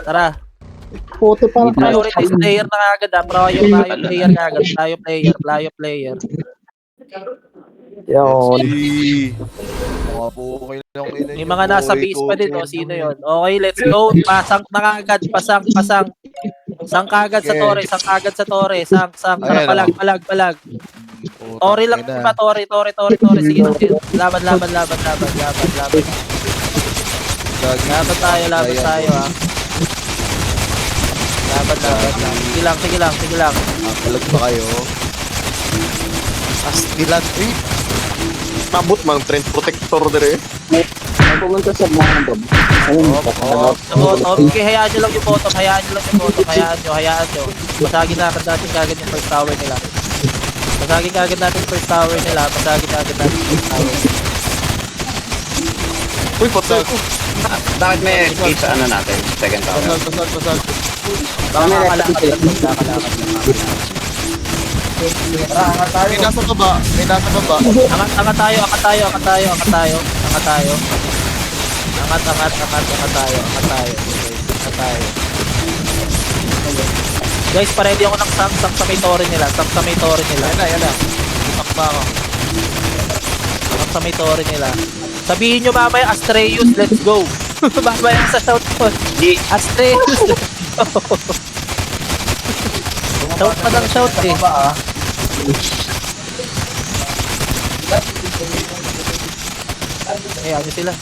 Tara. Photo pa. Prioritize player na kagad ha. Prior player kagad. Playo player. Yun. Mga po okay lang ina May niyo, mga nasa buhay base ko, pa din, Ken. sino yon? Okay, let's go. Pasang na kagad. Pasang. Sang kagad sa torre. Sang. Tara, Ayan, palag. Putang Tori lang ina. ba? Tori. Sige. Laban. Laban tayo ha. Laban. Sige lang. Palag pa kayo. Astilan. Tabot mang trend protector dire. Pumunta sa mga dob. Ayun. Sa bottom. Okay, hayaan nyo lang yung bottom. Hayaan nyo. Basagin na natin kagad yung first tower nila. Uy, patay ko. Bakit may escape sa ano natin? Second tower. Basag. Baka makalakad lang. May nasa baba. Angat tayo. Angat tayo. Guys, pa-ready ako ng sang sa may torre nila. Yan na. Takpa ako. Sang sa may torre nila. Sabihin nyo mamaya, Astreus, let's go. Mamaya sa shout ko. Astreus, let's go. Shout pa ng shout eh. Ayan nyo sila.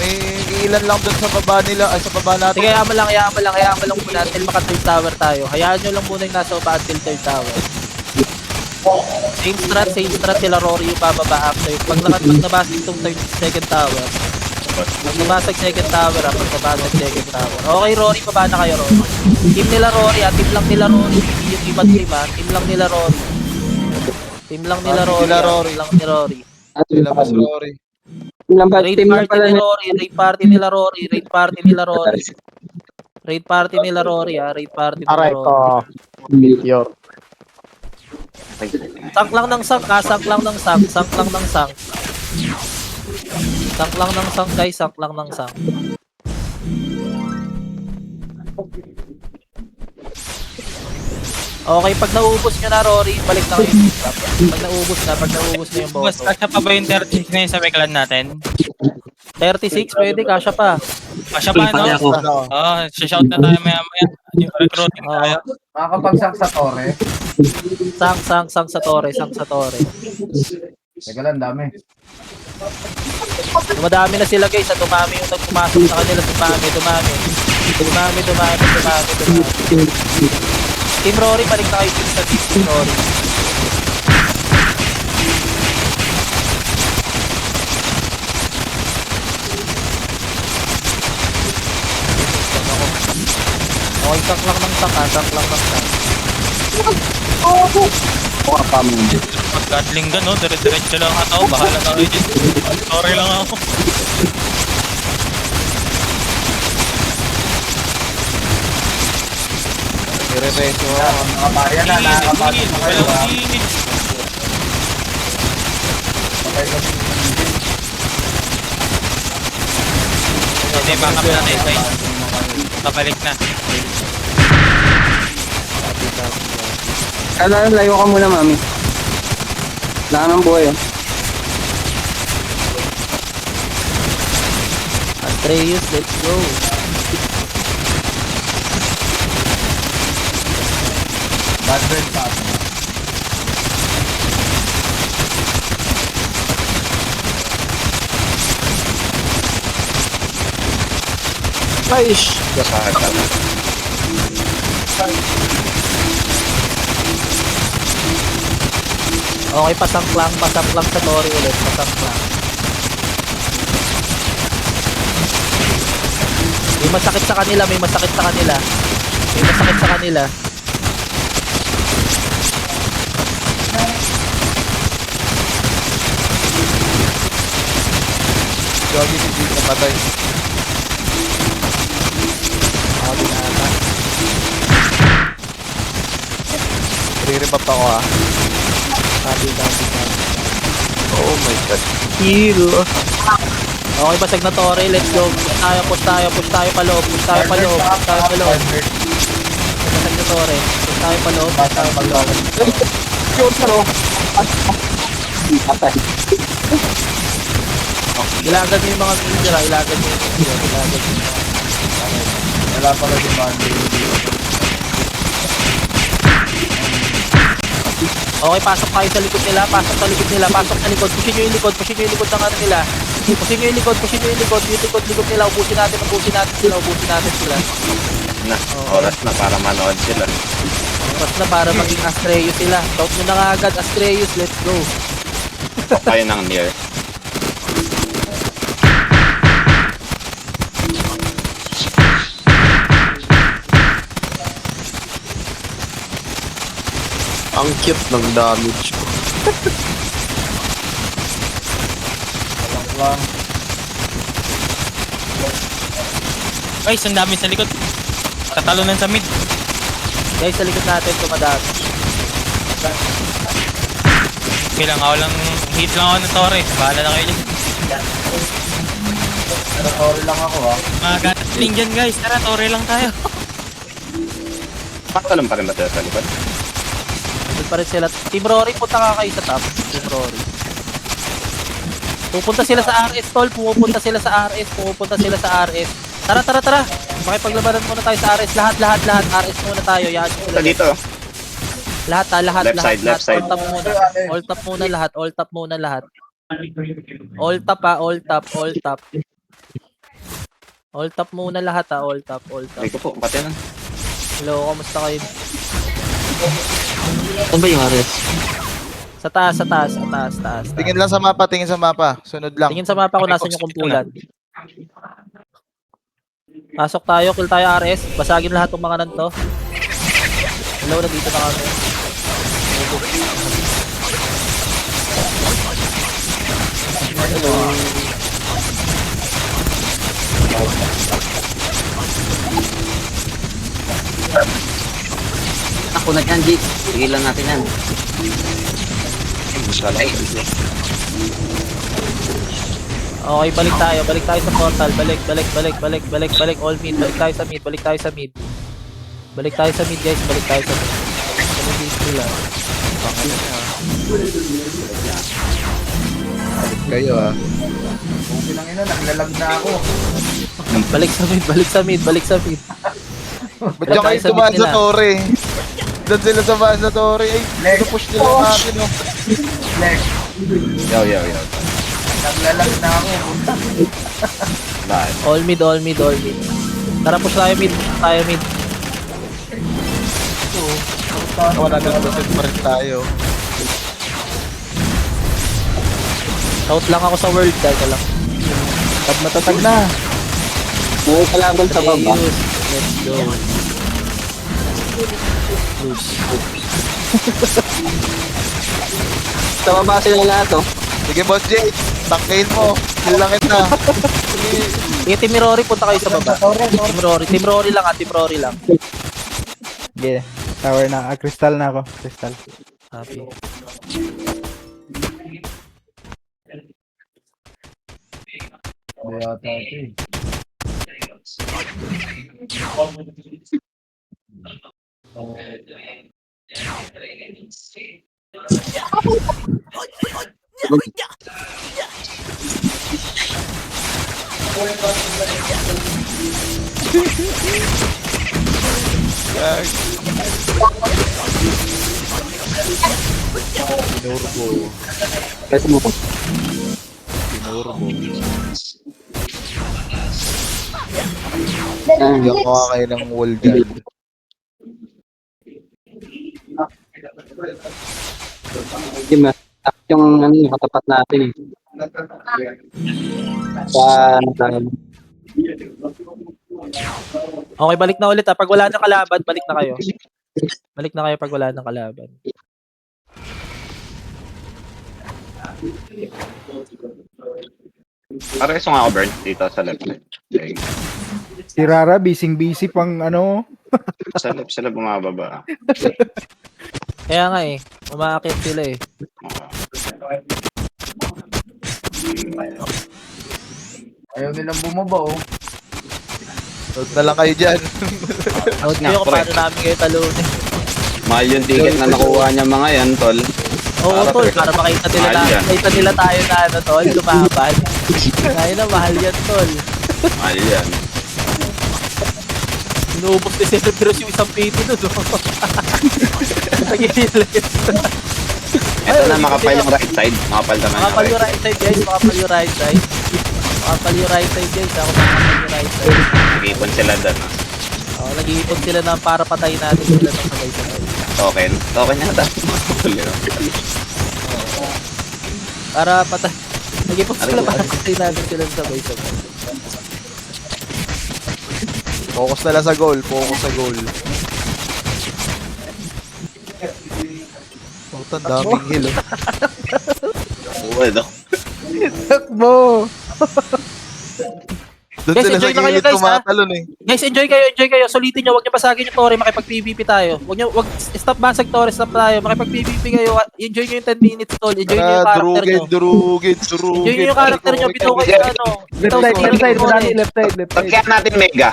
May ilan lang dun sa baba nila. Ay, sa baba natin. Sige, hayaan mo lang muna until maka third tower tayo. Hayaan nyo lang muna yung nasa baba until third tower. Same strat sila Rory yung bababa after. Pag nabasag itong second tower. Pag nabasag second tower. Okay, Rory, baba na kayo, Rory. Team nila Rory, team lang nila Rory. Hindi yung ibang team, Team lang nila Rory. Ilabas Rory. Raid party nila Rory. Aray ko. Meteor. Sank lang ng sank, sank lang ng sank guys, sank lang ng sank. Okay, pag naubos nyo na Rory, balik na kayo. Pag naubos na yung Boss, boto. kasya pa ba yung 36 na yun sa may clan natin? 36, pwede, kasya pa. Kasya pa, no? Oo, shout na tayo maya-maya. Yung recruiting tayo. Makakapagsak sa torre. Sang sa torre. Teka lang, dami. Dumadami na sila guys, dumami yung nagpumasok sa kanila, dumami. Team Rory, balik na kayo sa Team Rory. Okay, sank lang ng sank. Pag-gatling ka, no? Dire-diretso lang ako. Bahala na kayo dyan. Sorry lang ako. Nire-reso ako. Nakabayan na, nakakapasok na kayo. Walang init. Hindi, backup natin, guys. Pabalik na. Layo ka muna, mami. Wala ng buhay. Astreus, let's go. Bad bird pa. Aish. Okay, pasang lang sa Tori ulit, pasang lang. May masakit sa kanila. Jogi si Jake na patay. Okay na ata. Re-remap ako ha. Sabi. Oh my god. Heal. Okay, basag na Torre. Let's go. Push tayo pa loob. Push tayo pa loob. Basag na Torre. Push tayo pa loob. Ilagan mo yung mga ninja. Ilagan mo yung ninja. Wala pala si Mandy. Okay, pasok tayo sa likod nila. Pasok sa likod. Pushin nyo yung likod ng ano nila. Pushin nyo yung likod. Yung likod nila. Ubusin natin sila. Na, oras na para manood sila. Oras na para maging Astreus sila. Shout nyo na nga agad, Astreus. Let's go. Tok kayo ng near. Ang cute ng damage ko. Lang. Guys, ang dami sa likod. Tatalunan sa mid. Guys, sa likod natin, tumadami. Okay lang, ako lang, hit lang ako ng Torre. Bahala na kayo dyan. Pero sorry lang ako ha. Mga gatling dyan guys, tara, Torre lang tayo. Patalon pa rin ba sila sa likod? Nandun pa rin sila. Team Rory, punta ka kayo sa top. Team Rory. Pupunta sila sa RS, tol. Pumupunta sila sa RS. Tara. Makipaglabanan muna tayo sa RS. Lahat. RS muna tayo. Yan. Ito dito. Lahat. Left side. All top muna lahat. All top. All top muna lahat ha. All top. Ay ko po, pati na. Hello, kamusta kayo? Saan ba yung RS? Sa taas. Tingin lang sa mapa. Sunod lang. Tingin sa mapa kung nasan yung kumpulan. Pasok tayo, kill tayo RS. Basagin lahat ng mga nanto. Hello, nandito na kami. Hello. Ako na dyan, G. Tigilan natin yan. Okay, balik tayo sa portal. Balik. All mid, balik tayo sa mid. Balik tayo sa mid, guys. Balik sa mid sila. Kayo ha. Okay lang ina, naglalag na ako. Balik sa mid. Ba't dyan kayo tumaan sa Torre? Doon sila tumaan sa Torre. Ay, push nila natin oh. Flex. Yo. Naglalag na ako. Bakit? All mid. Tara, push tayo mid. Wala na natin pa rin tayo. Shout lang ako sa world. Dahil lang. Matatag na. May kalaban sa baba. Let's go. Sa baba sila lahat, oh. Sige, Boss Jay. Tangkain mo. Hilangin na. Sige, Team Rory, punta kayo sa baba. Team Rory lang. Sige, tower na. Crystal na ako. Crystal. Happy. Hindi yata ito eh. Kasi mo ko. Hindi ako kayo ng wall dyan. Hindi mas yung ano, katapat natin eh. Okay, balik na ulit ha. Pag wala nang kalaban, balik na kayo. Pag wala nang kalaban. Para isang ako burn dito sa left side. Okay. Si Rara, busy pang ano. Sa left sila bumababa. Kaya nga eh. Umaakit sila eh. Ayaw nilang bumaba, oh. Load na lang kayo dyan. Note nyo kung paano namin kayo talunin. Mahal yung ticket na nakuha niya mga yan, tol. Oo, tol, para makita nila Mahal yan. makita nila tayo na ano, tol, lumaban. Tayo na, mahal yan, tol. Mahal yan. Inuubos ni Cerberus yung isang PT doon, no? Nagigil yun. Ito na, makapal yung right side. Makapal naman Makapal yung yung right side, guys. Makapal yung right side. Makapal yung right side, guys. Ako makapal yung right side. Nag-ipon sila doon. Oo, nag-iipon sila na para patayin natin sila ng sabay-sabay. Token. Token yata. Para patay. Nag-iipon sila para patayin natin sila ng sabay-sabay. Focus na lang sa goal. Focus sa goal. Puta, daming heal. Well, Takbo! Doon Guys, sila sa enjoy na kayo, gilid guys, tumatalon eh. Guys, enjoy kayo. Sulitin nyo, huwag nyo pasagin yung Tore, makipag-PVP tayo. Huwag stop basag Tore, stop tayo. Makipag-PVP kayo. Enjoy nyo yung 10 minutes, tol. Enjoy nyo yung Tara, character nyo. durugin. Enjoy nyo yung character nyo. Bitaw kayo sa ano. Left Bitaw side, sa left side, Tore. madami, left side, left side. pagkaya natin mega.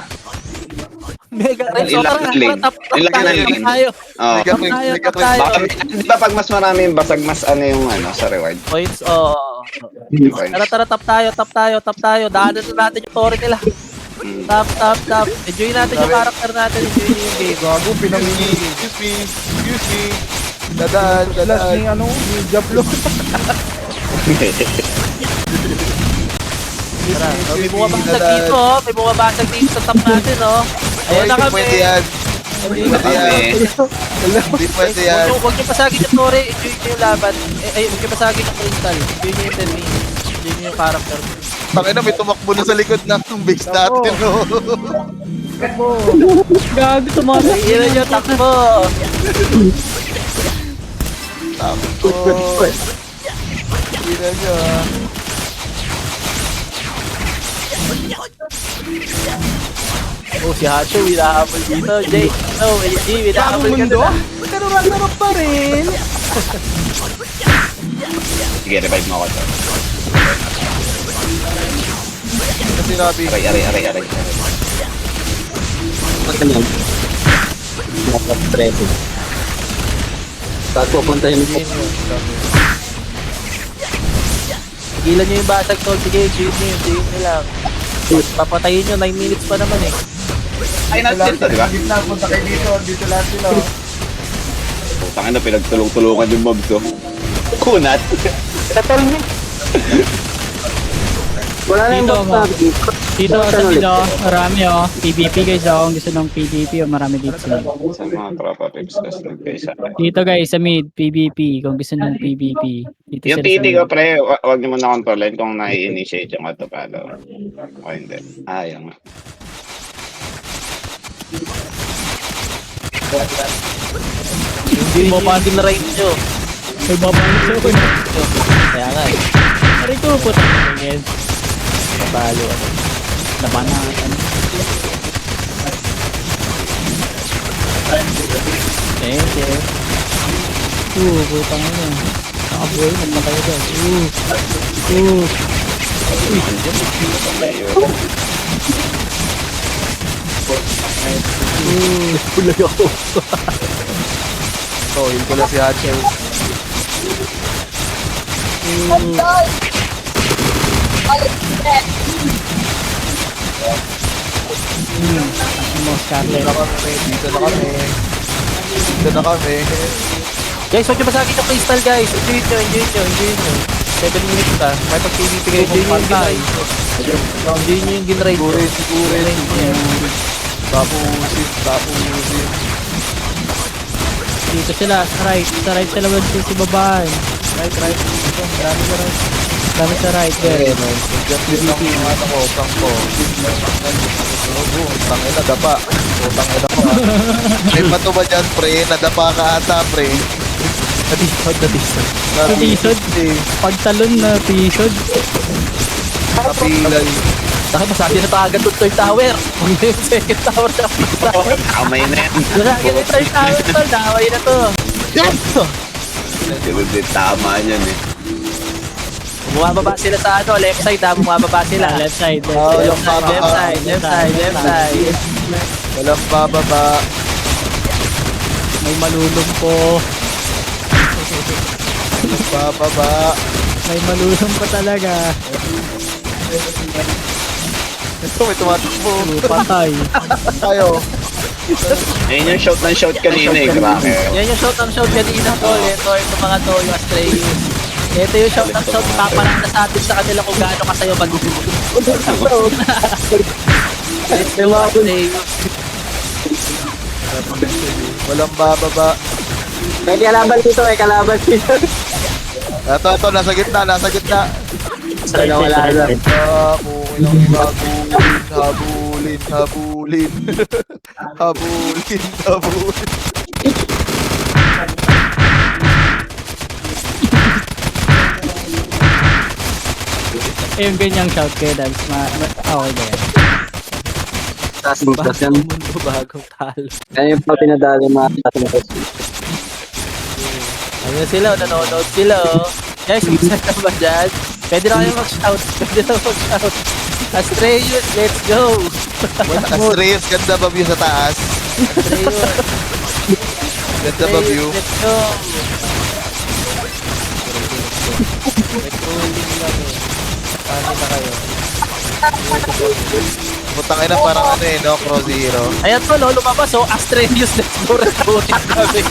Mega Renzo, Ilang tara, lane? tap Ilang tayo, lane? tap tayo. Oh. Tap tayo, tap tayo. Baka, di ba pag mas marami yung basag, mas ano yung ano sa reward? Points, Points. Tara, tap tayo. Daanan na natin yung Tore nila. Tap. Enjoy natin yung character natin. Enjoy nyo yung game. Gago, pinangingin. Excuse me. Dadaan. Last ni ano, ni Diablo. Tara, may bumabasag dito, may bumabasag dito sa top natin, Ayan na kami. Pwede yan. Hindi Pwede yan. Hindi pwede yan. Huwag nyo pasagin yung Tore, enjoy nyo yung laban. Huwag nyo pasagin yung Crystal. Enjoy nyo yung 10 minutes. Enjoy nyo yung character. Tangina, may tumakbo na sa likod ng base natin, no? Takbo! Gago, tumatak. Iyan nyo, takbo. Takbo. Tingnan nyo, ah. Oh, si Hacho, hinahabol dito. Jay, no, LG, hinahabol ka na. Pero Ragnarok pa rin! Sige, revive mo ako to. Ano sinabi? Aray. Tapos pupuntahin mo. Tigilan nyo yung basag, tol. Sige, enjoy nyo lang. Papatayin nyo, 9 minutes pa naman eh. Ay, natin to, di ba? Gitna, punta kayo dito. Dito lahat sila, oh. Putang ina, pinagtulong-tulungan yung mobs ko. Kunat. Wala na yung Dito, mobs natin. Dito sa dito, marami PvP guys kung gusto ng PvP marami dito sa mid. Sa mga tropa pips kasi nag-guys sa akin. Dito guys sa mid, PvP kung gusto ng PvP. Dito Yung sila sa TT mid. ko pre, wag niyo muna kontrolin kung nai-initiate yung autopalo. O hindi. Ayaw nga. Enjoy nyo yung range nyo. May babalik ko. Kaya nga eh. Aray ko po. Yes. Napalo. Nabanatan. Eh. Putang ina. Nakabuhay, nagmatay dyan. Pulag ako. So, heal ko lang si Hacho. Mo Scarlet. Dito na kami. Guys, huwag nyo masagin yung crystal, guys. Enjoy nyo. 7 minutes pa. May pag-PVP kayo. Enjoy nyo yung ginride. Enjoy nyo yung ginride. Sigurin. Tapusin. Dito sila, sa right sila wala si babae. Right. Ito, marami na right. Dami sa right there. Diyan din ang ano ko, pang ko. Tangina, dapa. Tangina ko, ah. May pato ba dyan, pre? Nadapa ka ata, pre. Natisod. Pagtalon na tisod. Napilay. Bakit masagin na agad yung third tower? Huwag na yung second tower na masagin. Kamay na yan. Masagin yung third tower, tol. Daway na to. Tama yan eh. Bumababa sila sa ano, left side ha, bumababa sila. Left side, left Oh, side. yung Left side, left side, left side. Walang bababa. May malulong po. Walang bababa. May malulong po talaga. Ito, may tumatakbo. Patay. Tayo. Ayun yung shout ng shout kanina eh, grabe. Yan yung shout ng shout kanina to. Ito yung mga to, yung Astreus. Ito yung shout ng shout, paparang na sa atin sa kanila kung gaano kasayo mag-ibig. Let's go, Astreus. Walang bababa. May kalaban dito, may kalaban dito. Ito, nasa gitna, nasa gitna. Talaga wala na. Kung ilang habulin, habulin. Habulin, habulin. Yung ganyang shout kayo, Dals. Okay ba yan? Taas mo, taas yan. Mundo bagong talo. Yan yung pa pinadali mga taas mo. Ayun sila, nanonood sila oh. Guys, mag-set na ba dyan? Pwede na kayo mag-shout. Pwede na mag-shout. Astreus, let's go! Astreus, ganda ba view sa taas? Astreus, Ganda ba view? let's go! Recruiting lang eh. Paano na kayo? Putang ina, parang ano eh, no? Cross Zero. Ayan po, no, lumabas oh. Astreus, let's go! Recruiting kami.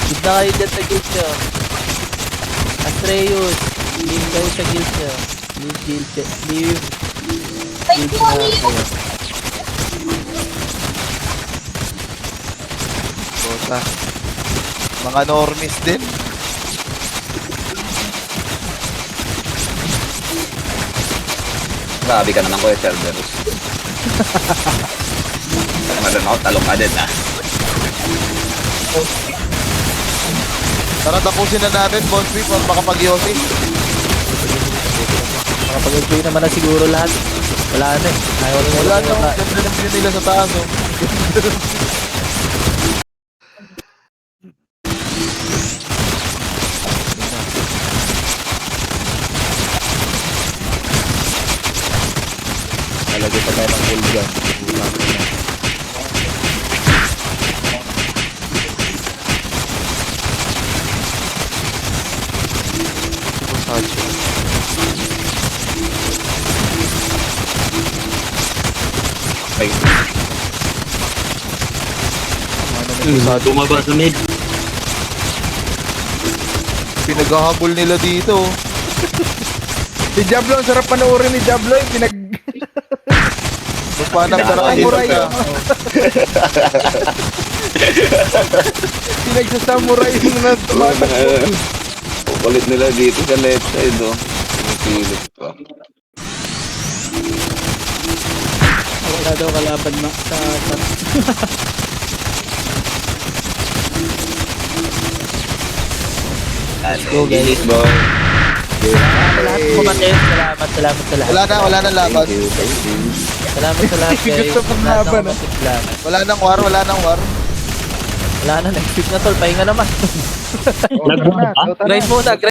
Huwag na kayo dyan sa guild nyo. Astreus, leave kayo sa guild nyo. Leave guild leave guild na kayo. Puta. Mga normies din. Grabe ka naman ko eh, Cerberus. Maroon ako, talong ka din ah. Tara, tapusin na natin, Bonsby, makapag-yosi. Makapag-enjoy naman na siguro lahat. Wala na eh. Ayaw na Wala na, ganda ng view nila sa taas, oh. Nalagay pa tayo ng gold dyan. Ay, Bumaba sa mid. Pinaghahabol nila dito, oh. Si Diablo, ang sarap panoorin ni Diablo. Pinag... Panang sarap Samurai. ka. Pinagsasamurai yung tumatakbo. kukulit nila dito sa left side oh. Pilit pa. Wala daw kalaban sa... Let's go guys, boy. Salamat po Maten. Salamat sa lahat. Wala na laban. Thank you. Salamat sa lahat guys. Gusto pang laban, ah. Salamat. Wala nang war, wala nang war. Wala na, next week na tol. Pahinga naman. Grind Grind muna,